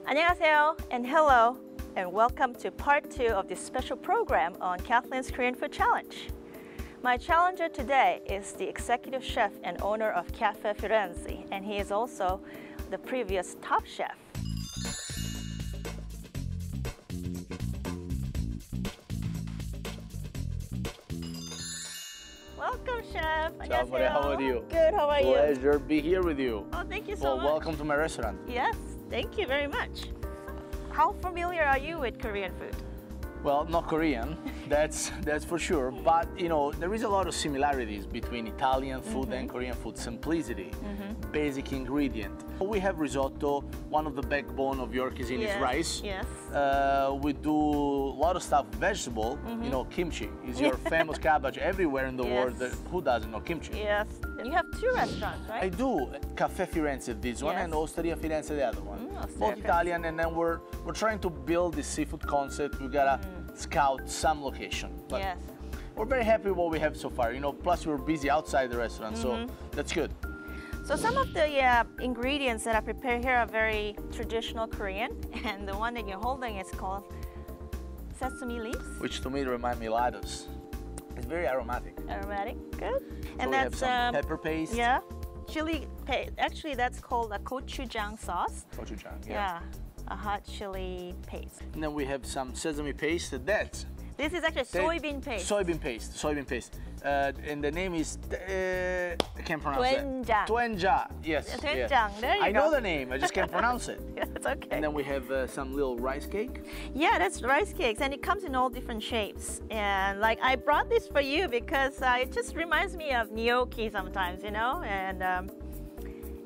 안녕하세요 and hello and welcome to part 2 of this special program on Kathleen's Korean Food Challenge. My challenger today is the executive chef and owner of Cafe Firenze, and he is also the previous top chef. Welcome, Chef. Ciao, Maria, how are you? Good, how are you? Pleasure to be here with you. Oh, thank you so much. Welcome to my restaurant. Yes, thank you very much. How familiar are you with Korean food? Well, not Korean, that's for sure. But you know, there is a lot of similarities between Italian food and Korean food. Simplicity, basic ingredient. We have risotto. One of the backbone of your cuisine is rice. Yes. We do a lot of stuff vegetable. You know, kimchi is your famous cabbage everywhere in the world. Who doesn't know kimchi? Yes. You have 2 restaurants, right? I do. Cafe Firenze, this one, and Osteria Firenze, the other one. Both Italian, and then we're trying to build this seafood concept. We gotta scout some location. But we're very happy with what we have so far. You know, plus we're busy outside the restaurant, so that's good. So some of the ingredients that I prepare here are very traditional Korean, and the one that you're holding is called sesame leaves. Which to me remind me lados. It's very aromatic. Aromatic, good. So and we that's have some pepper paste. Yeah, chili paste. Actually, that's called a gochujang sauce. Gochujang, Yeah, a hot chili paste. And then we have some sesame paste. This is actually soybean paste. Soybean paste. And the name is, I can't pronounce it. Doenjang. Doenjang, yes. Doenjang, there you go. I know the name, I just can't pronounce it. Yeah, it's okay. And then we have some little rice cake. Yeah, that's rice cakes, and it comes in all different shapes. And like, I brought this for you because it just reminds me of gnocchi sometimes, you know? And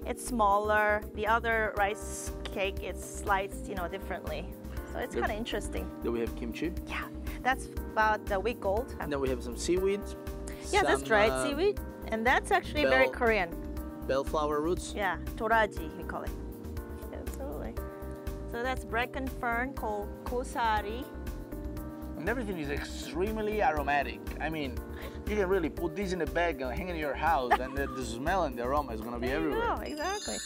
it's smaller. The other rice cake is sliced, you know, differently. So it's kind of interesting. Then we have kimchi. Yeah, that's about a week old. And then we have some seaweed. Yeah, that's dried seaweed. And that's actually very Korean. Bellflower roots. Yeah, toraji, we call it. Absolutely. So that's bracken fern called kosari. And everything is extremely aromatic. I mean, you can really put this in a bag and hang it in your house, and the smell and the aroma is going to be everywhere. Oh, exactly.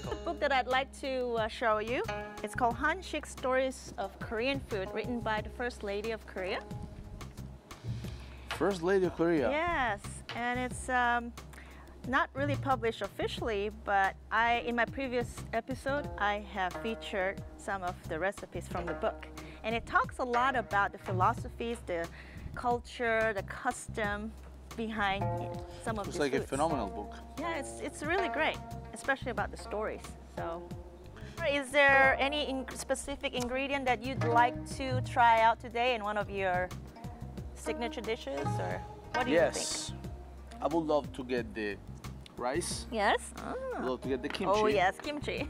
The book that I'd like to show you, it's called Hansik Stories of Korean Food, written by the First Lady of Korea. First Lady of Korea? Yes, and it's not really published officially, but in my previous episode, I have featured some of the recipes from the book. And it talks a lot about the philosophies, the culture, the custom behind some of these It's like foods. a phenomenal book. Yeah, it's really great, especially about the stories. So, is there any specific ingredient that you'd like to try out today in one of your signature dishes, or what do you think? Yes, I would love to get the rice. Yes? I would love to get the kimchi. Oh yes, kimchi.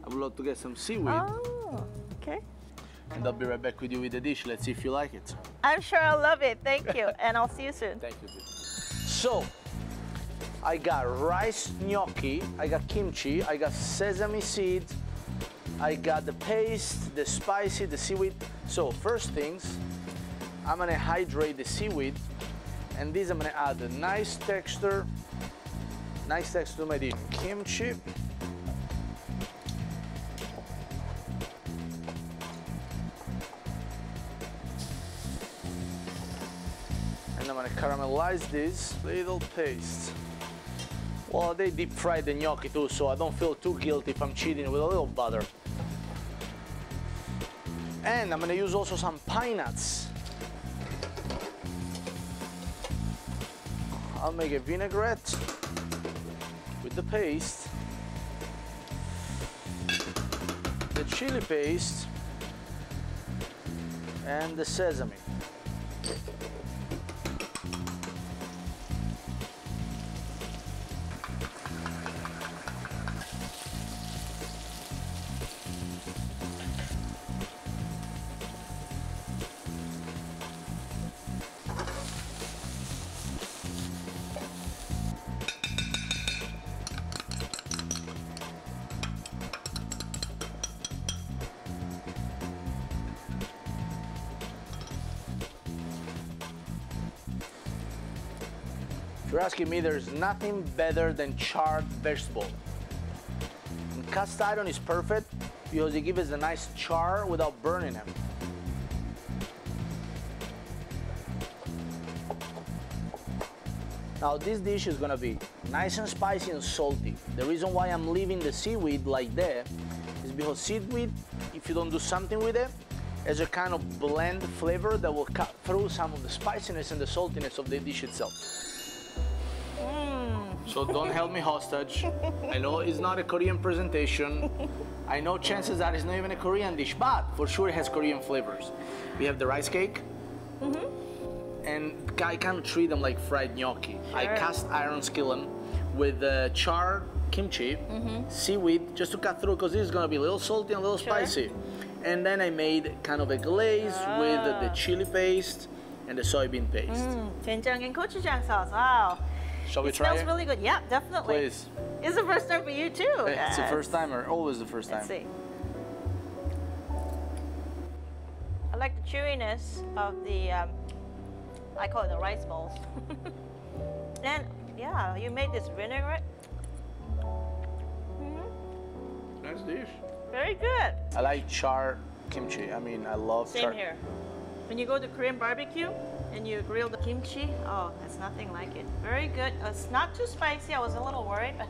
I would love to get some seaweed. Oh, okay. And I'll be right back with you with the dish. Let's see if you like it. I'm sure I'll love it. Thank you. And I'll see you soon. Thank you. So, I got rice gnocchi, I got kimchi, I got sesame seeds, I got the paste, the spicy, the seaweed. So first things, I'm gonna hydrate the seaweed, and this I'm gonna add a nice texture to my dish. Kimchi. And I'm gonna caramelize this little paste. Well, they deep fried the gnocchi too, so I don't feel too guilty if I'm cheating with a little butter. And I'm gonna use also some pine nuts. I'll make a vinaigrette with the paste, the chili paste, and the sesame. If you're asking me, there's nothing better than charred vegetable. And cast iron is perfect because it gives us a nice char without burning them. Now this dish is gonna be nice and spicy and salty. The reason why I'm leaving the seaweed like that is because seaweed, if you don't do something with it, has a kind of blend flavor that will cut through some of the spiciness and the saltiness of the dish itself. So don't hold me hostage. I know it's not a Korean presentation. I know chances are it's not even a Korean dish, but for sure it has Korean flavors. We have the rice cake. And I kind of treat them like fried gnocchi. Sure. I cast iron skillet with charred kimchi, seaweed, just to cut through because this is gonna be a little salty and a little spicy. And then I made kind of a glaze with the chili paste and the soybean paste. 된장 and gochujang sauce. Wow. Shall we It try smells it? really good. Yeah, definitely. Please. It's the first time for you too. It's the first time or always the first time? Let's see. I like the chewiness of the, I call it the rice balls. And yeah, you made this vinaigrette. Nice dish. Very good. I like charred kimchi. I mean, I love Same char. here. When you go to Korean barbecue and you grill the kimchi, oh, there's nothing like it. Very good. It's not too spicy. I was a little worried, but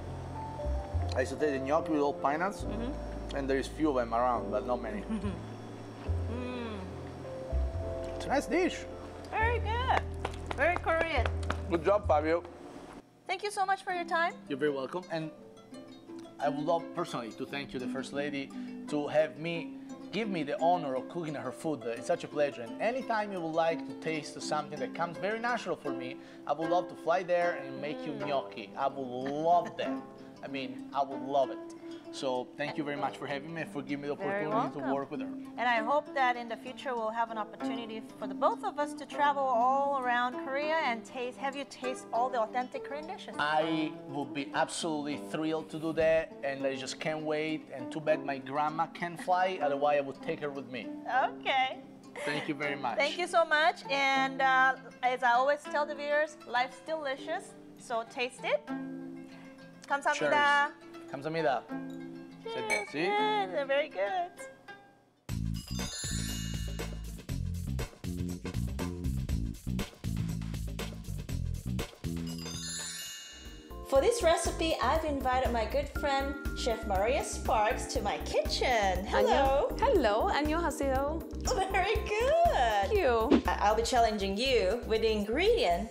I saute the gnocchi with all pine nuts, and there is few of them around, but not many. It's a nice dish. very good. Very Korean. Good job, Fabio. Thank you so much for your time. You're very welcome. And I would love personally to thank you, the First Lady, to give me the honor of cooking her food. It's such a pleasure. And anytime you would like to taste something that comes very natural for me, I would love to fly there and make you gnocchi. I would love that. I mean, I would love it. So thank you very much for having me and for giving me the Very opportunity to welcome. work with her. And I hope that in the future we'll have an opportunity for the both of us to travel all around Korea and have you taste all the authentic Korean dishes. I would be absolutely thrilled to do that, and I just can't wait. And too bad my grandma can't fly, otherwise I would take her with me. Okay. Thank you very much. Thank you so much. And as I always tell the viewers, life's delicious, so taste it. 감사합니다. 감사합니다. Said that, see? Good. They're very good. For this recipe, I've invited my good friend, Chef Maria Sparks, to my kitchen. Hello. Hello, 안녕하세요. Very good. Thank you. I'll be challenging you with the ingredient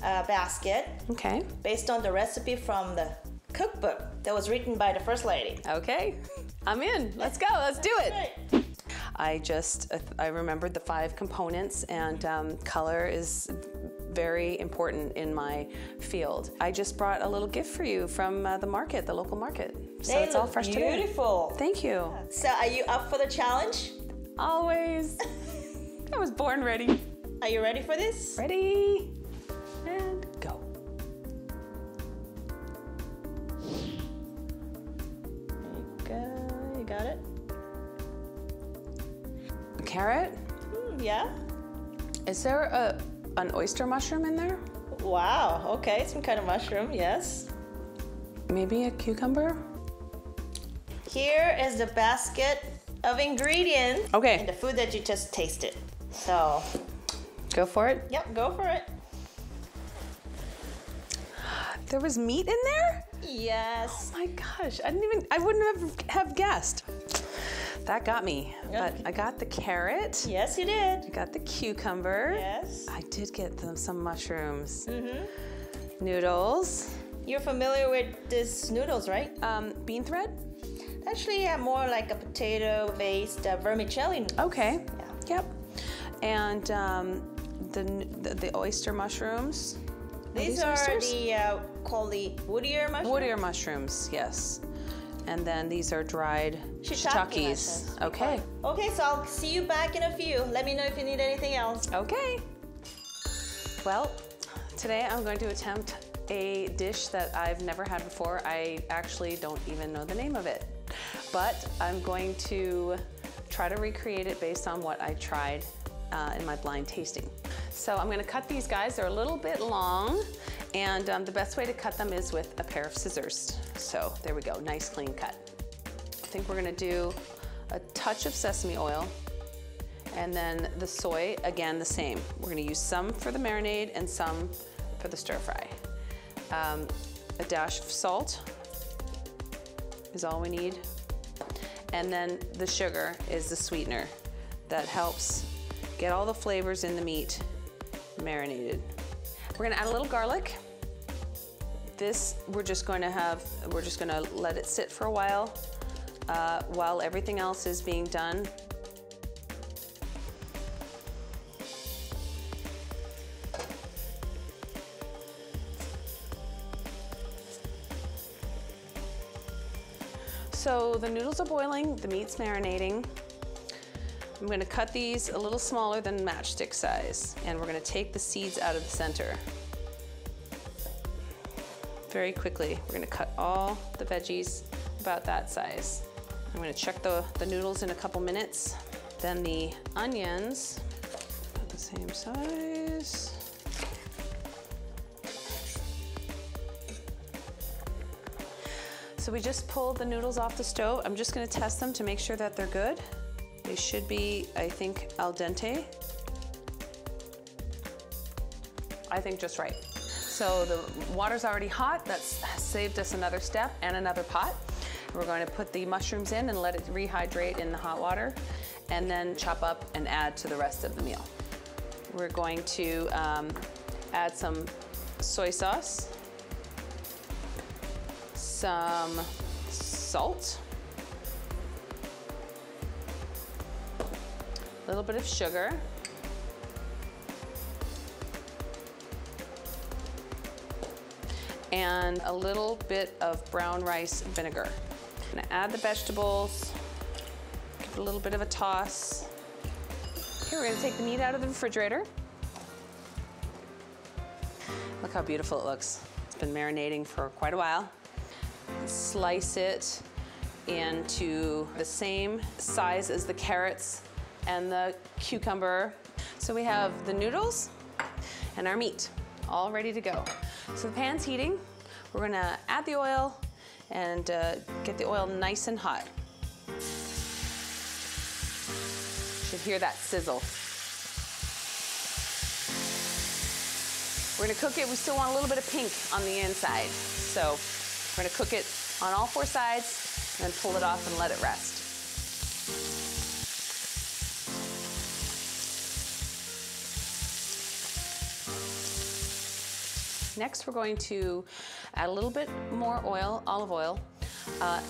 basket Okay. based on the recipe from the cookbook that was written by the First Lady. Okay. I'm in. Let's go. Let's do it. Right. I remembered the 5 components, and color is very important in my field. I just brought a little gift for you from the market, the local market. So They it's all look fresh today. beautiful. Thank you. So are you up for the challenge? Always. I was born ready. Are you ready for this? Ready and go. You got it? Carrot. Yeah. Is there an oyster mushroom in there? Wow. Okay, some kind of mushroom. Yes. Maybe a cucumber? Here is the basket of ingredients. Okay. And the food that you just tasted. So, Go for it. yep, go for it. There was meat in there? Yes. Oh my gosh, I wouldn't have guessed. That got me. But I got the carrot. Yes, you did. I got the cucumber. Yes. I did get some mushrooms. Noodles. You're familiar with these noodles, right? Bean thread? Actually, yeah, more like a potato-based vermicelli noodles. Okay. Yeah. Yep. And the oyster mushrooms. These are called the woodier mushrooms. Woodier mushrooms, yes. And then these are dried Shiitake shiitakes. mushrooms. Okay. Okay, so I'll see you back in a few. Let me know if you need anything else. Okay. Well, today I'm going to attempt a dish that I've never had before. I actually don't even know the name of it. But I'm going to try to recreate it based on what I tried in my blind tasting. So I'm gonna cut these guys, they're a little bit long, And the best way to cut them is with a pair of scissors. So there we go, nice clean cut. I think we're gonna do a touch of sesame oil, and then the soy, again, the same. We're gonna use some for the marinade and some for the stir fry. A dash of salt is all we need. And then the sugar is the sweetener that helps get all the flavors in the meat marinated. We're gonna add a little garlic. This, we're just gonna let it sit for a while everything else is being done. So the noodles are boiling, the meat's marinating. I'm gonna cut these a little smaller than matchstick size, and we're gonna take the seeds out of the center. Very quickly, we're gonna cut all the veggies about that size. I'm gonna check the noodles in a couple minutes. Then the onions, about the same size. So we just pulled the noodles off the stove. I'm just gonna test them to make sure that they're good. They should be, I think, al dente. I think just right. So the water's already hot. That's saved us another step and another pot. We're going to put the mushrooms in and let it rehydrate in the hot water, and then chop up and add to the rest of the meal. We're going to add some soy sauce, some salt, a little bit of sugar, and a little bit of brown rice vinegar. I'm gonna add the vegetables, give it a little bit of a toss. Here, we're gonna take the meat out of the refrigerator. Look how beautiful it looks. It's been marinating for quite a while. Slice it into the same size as the carrots and the cucumber. So we have the noodles and our meat all ready to go. So the pan's heating. We're gonna add the oil and get the oil nice and hot. Should hear that sizzle. We're gonna cook it. We still want a little bit of pink on the inside. So we're gonna cook it on all 4 sides and then pull it off and let it rest. Next, we're going to add a little bit more oil, olive oil,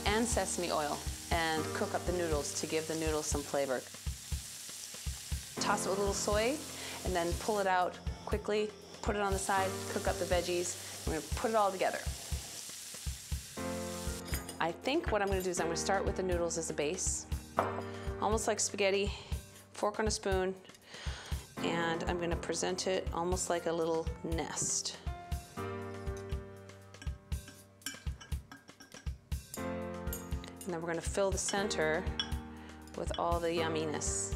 and sesame oil, and cook up the noodles to give the noodles some flavor. Toss it with a little soy, and then pull it out quickly, put it on the side, cook up the veggies. We're gonna put it all together. I think what I'm gonna do is I'm gonna start with the noodles as a base, almost like spaghetti, fork on a spoon, and I'm gonna present it almost like a little nest. And then we're gonna fill the center with all the yumminess.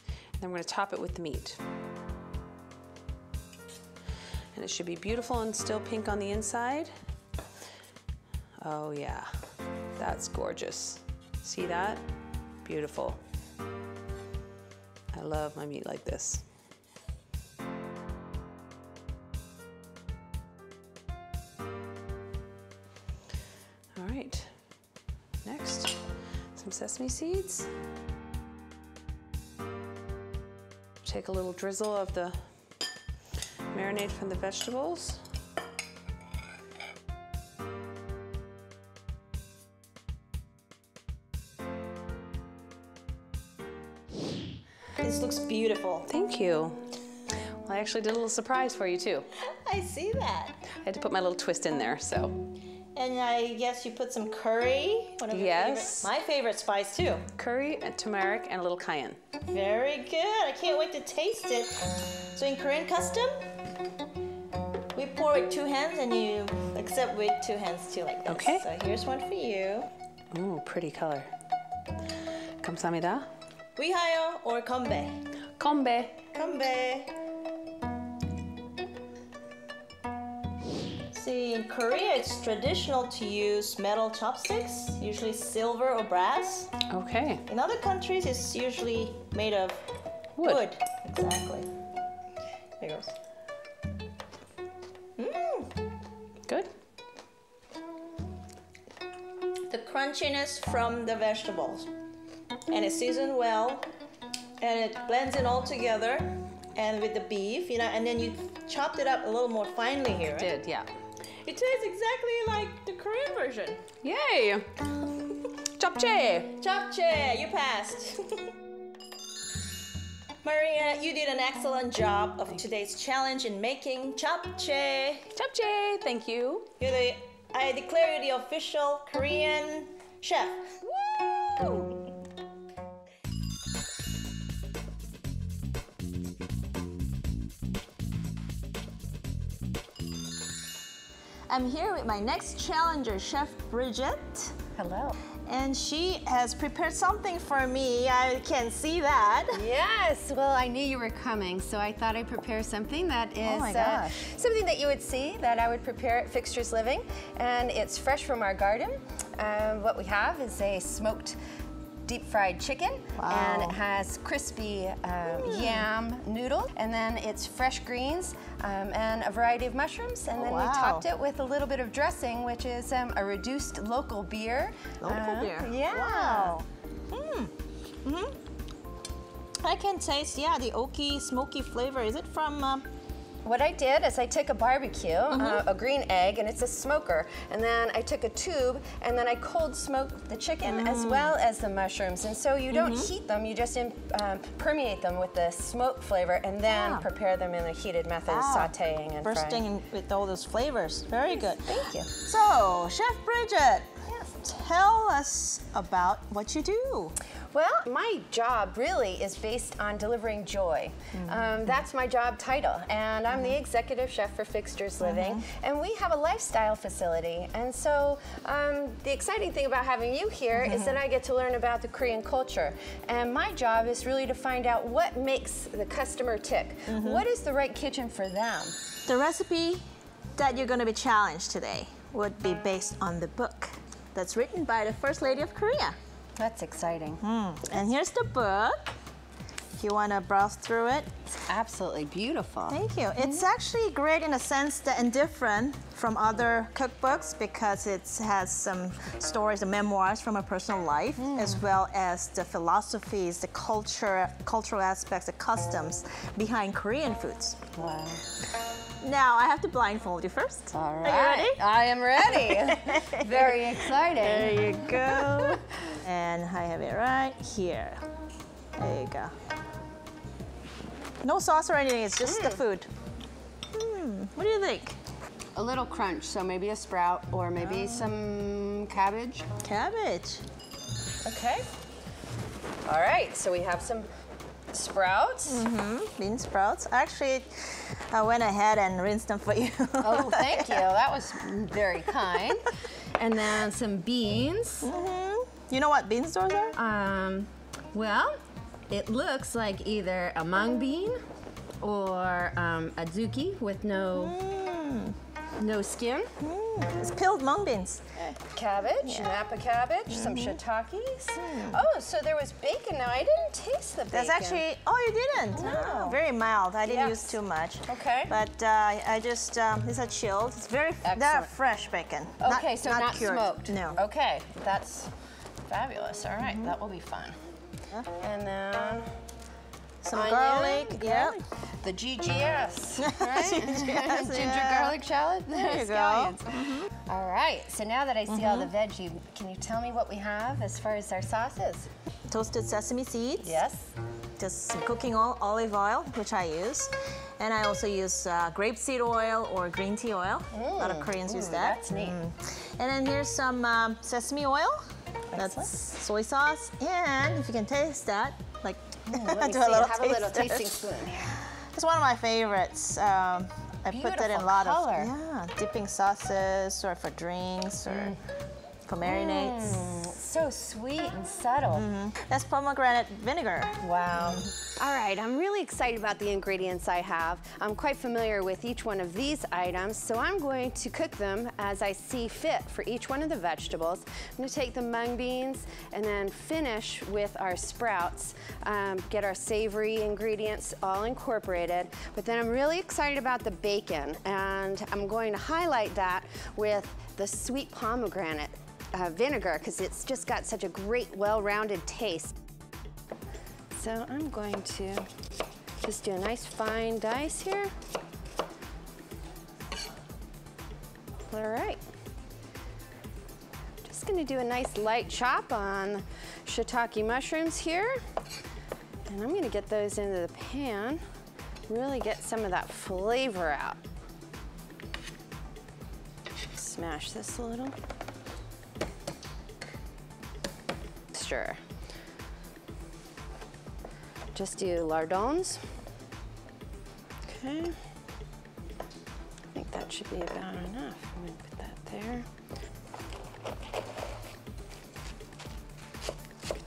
And then we're gonna top it with the meat. And it should be beautiful and still pink on the inside. Oh yeah, that's gorgeous. See that? Beautiful. I love my meat like this. All right, next, some sesame seeds. Take a little drizzle of the marinade from the vegetables. This looks beautiful. Thank you. Well, I actually did a little surprise for you too. I see that. I had to put my little twist in there, so. And I guess you put some curry, one of your Yes. my favorite spice too. Curry and turmeric and a little cayenne. Very good. I can't wait to taste it. So in Korean custom, we pour with 2 hands and you accept with 2 hands too, like this. Okay. So here's one for you. Ooh, pretty color. 감사합니다. Wihayo or kombe? Kombe. Kombe. see, in Korea, it's traditional to use metal chopsticks, usually silver or brass. Okay. In other countries, it's usually made of wood. Exactly. There goes. Good. The crunchiness from the vegetables. And it's seasoned well, and it blends in all together, and with the beef, you know, and then you chopped it up a little more finely here, right? Did, yeah. It tastes exactly like the Korean version. Yay! Japchae! Japchae, you passed. Maria, you did an excellent job of today's challenge in making japchae. Japchae, thank you. I declare you the official Korean chef. Woo! I'm here with my next challenger, Chef Bridget. Hello. And she has prepared something for me. I can see that. Yes, well, I knew you were coming, so I thought I'd prepare something that is something that you would see that I would prepare at Fixtures Living, and it's fresh from our garden. What we have is a smoked deep-fried chicken, and it has crispy yam noodle, and then it's fresh greens and a variety of mushrooms, and then we topped it with a little bit of dressing, which is a reduced local beer. Local beer? Yeah. Wow. I can taste, the oaky, smoky flavor. Is it from... What I did is I took a barbecue, a green egg, and it's a smoker, and then I took a tube, and then I cold smoked the chicken as well as the mushrooms. And so you don't heat them, you just permeate them with the smoke flavor, and then prepare them in a heated method, sauteing and bursting frying. with all those flavors. Very good. Thank you. So, Chef Bridget, tell us about what you do. Well, my job really is based on delivering joy. That's my job title, and I'm the executive chef for Fixtures Living, and we have a lifestyle facility. And so the exciting thing about having you here is that I get to learn about the Korean culture. And my job is really to find out what makes the customer tick. What is the right kitchen for them? The recipe that you're going to be challenged today would be based on the book that's written by the First Lady of Korea. That's exciting. And here's the book. If you want to browse through it. It's absolutely beautiful. Thank you. It's actually great in a sense that and different from other cookbooks because it has some stories and memoirs from a personal life, as well as the philosophies, the cultural aspects, the customs behind Korean foods. Wow. Now, I have to blindfold you first. All right. Are you ready? I am ready. Very exciting. There you go. And I have it right here. There you go. No sauce or anything, it's just the food. What do you think? A little crunch, so maybe a sprout or maybe some cabbage. Cabbage. Okay. All right, so we have some sprouts. Bean sprouts. Actually, I went ahead and rinsed them for you. Oh, thank you. That was very kind. And then some beans. You know what beans those are? Well, it looks like either a mung bean or a zuki with no skin. It's peeled mung beans. Cabbage, napa cabbage, some shiitakes. Oh, so there was bacon. Now, I didn't taste the bacon. That's actually, oh, you didn't? No. Oh, very mild. I didn't use too much. Okay. But I just, these are chilled. It's very, they're fresh bacon. Okay, so not cured. smoked. No. Okay, that's fabulous. All right, that will be fun. And then some onion, garlic. Yep. The GGS, right? GGS, Ginger garlic shallot. There you go. Scallions. All right, so now that I see all the veggie, can you tell me what we have as far as our sauces? Toasted sesame seeds. Yes. Just some cooking oil, olive oil, which I use. And I also use grapeseed oil or green tea oil. A lot of Koreans use that. That's neat. And then here's some sesame oil. That's soy sauce. And if you can taste that, like, Let me do see. a little Have a little tasting spoon here. It's one of my favorites. I put that in a lot color. of dipping sauces or for drinks or for marinades. So sweet and subtle. That's pomegranate vinegar. Wow. All right, I'm really excited about the ingredients I have. I'm quite familiar with each one of these items, so I'm going to cook them as I see fit for each one of the vegetables. I'm going to take the mung beans and then finish with our sprouts, get our savory ingredients all incorporated. But then I'm really excited about the bacon, and I'm going to highlight that with the sweet pomegranate vinegar, because it's just got such a great, well-rounded taste. So I'm going to just do a nice fine dice here. All right. Just gonna do a nice light chop on shiitake mushrooms here. And I'm gonna get those into the pan, really get some of that flavor out. Smash this a little. Stir. Just do lardons. Okay. I think that should be about enough. I'm gonna put that there.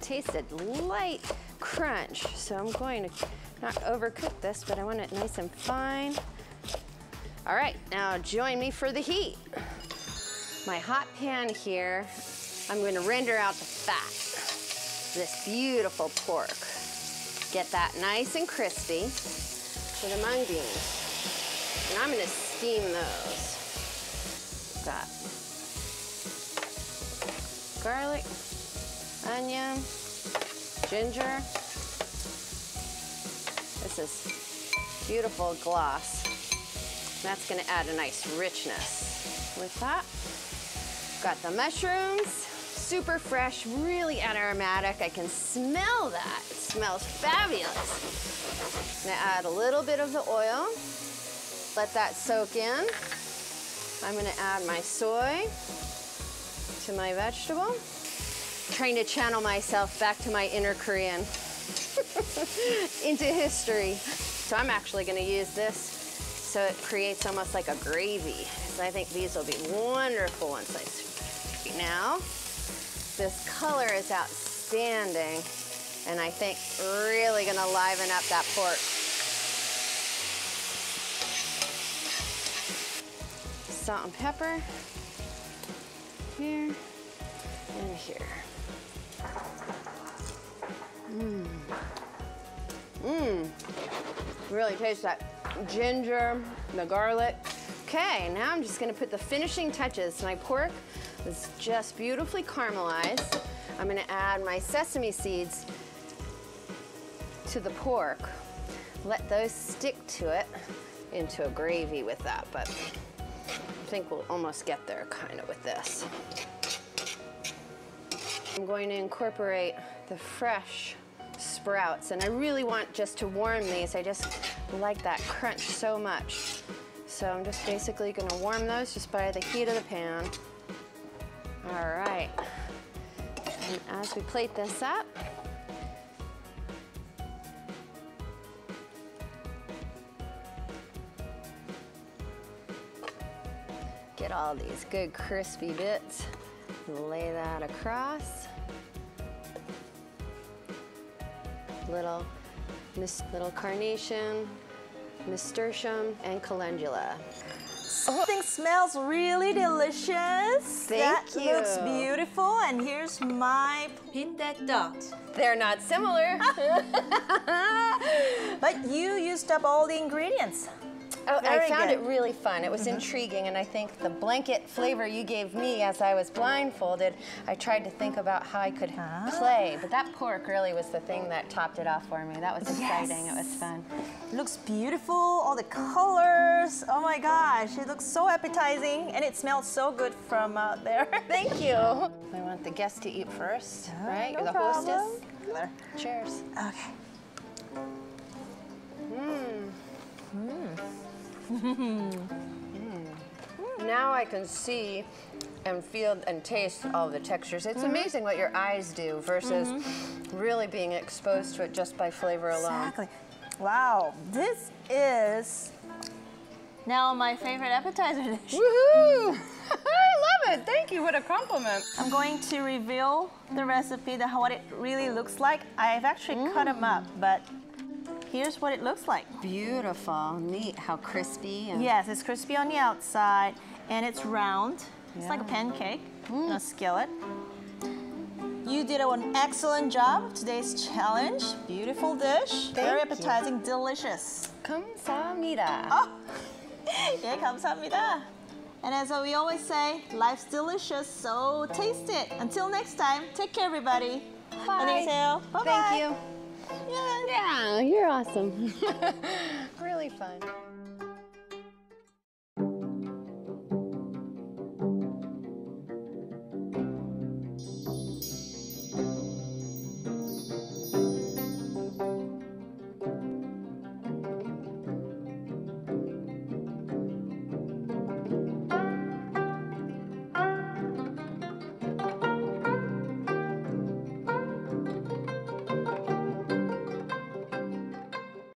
Tasted light crunch, so I'm going to not overcook this, but I want it nice and fine. All right, now join me for the heat. My hot pan here, I'm going to render out the fat. This beautiful pork. Get that nice and crispy for the mung beans. And I'm going to steam those. Got garlic, onion, ginger. This is beautiful gloss. That's going to add a nice richness with that. Got the mushrooms, super fresh, really aromatic. I can smell that. It smells fabulous. I'm gonna add a little bit of the oil. Let that soak in. I'm gonna add my soy to my vegetable. Trying to channel myself back to my inner Korean into history. So I'm actually gonna use this so it creates almost like a gravy. So I think these will be wonderful once I speak. Now, this color is outstanding, and I think really gonna liven up that pork. Salt and pepper, here and here. Really taste that ginger, the garlic. Okay, now I'm just gonna put the finishing touches. My pork is just beautifully caramelized. I'm gonna add my sesame seeds to the pork. Let those stick to it into a gravy with that, but I think we'll almost get there kind of with this. I'm going to incorporate the fresh sprouts, and I really want just to warm these. I just like that crunch so much. So I'm just basically gonna warm those just by the heat of the pan. All right, and as we plate this up, get all these good crispy bits, lay that across. Little carnation, nasturtium, and calendula. Something smells really delicious. Thank you. That looks beautiful. And here's my 빈대떡. They're not similar. But you used up all the ingredients. Oh, I found good. it really fun. It was intriguing, and I think the blanket flavor you gave me as I was blindfolded, I tried to think about how I could play, but that pork really was the thing that topped it off for me. That was exciting. It was fun. It looks beautiful, all the colors. Oh my gosh, it looks so appetizing, and it smells so good from out there. Thank you. I want the guests to eat first, right? No You're the problem. hostess. Cheers. Okay. Now I can see and feel and taste all the textures. It's amazing what your eyes do versus really being exposed to it just by flavor alone. Exactly. Wow, this is now my favorite appetizer dish. Woohoo! I love it. Thank you. what a compliment. I'm going to reveal the recipe, what it really looks like. I've actually cut them up, but here's what it looks like. Beautiful, neat, how crispy. And yes, it's crispy on the outside, and it's round. It's like a pancake in a skillet. You did an excellent job of today's challenge. Beautiful dish. Very appetizing, delicious. 감사합니다. Oh, yeah, 감사합니다. And as we always say, life's delicious, so taste it. Until next time, take care, everybody. Bye. 안녕히 계세요. Bye-bye. Thank you. Yeah. Yeah, you're awesome. Really fun.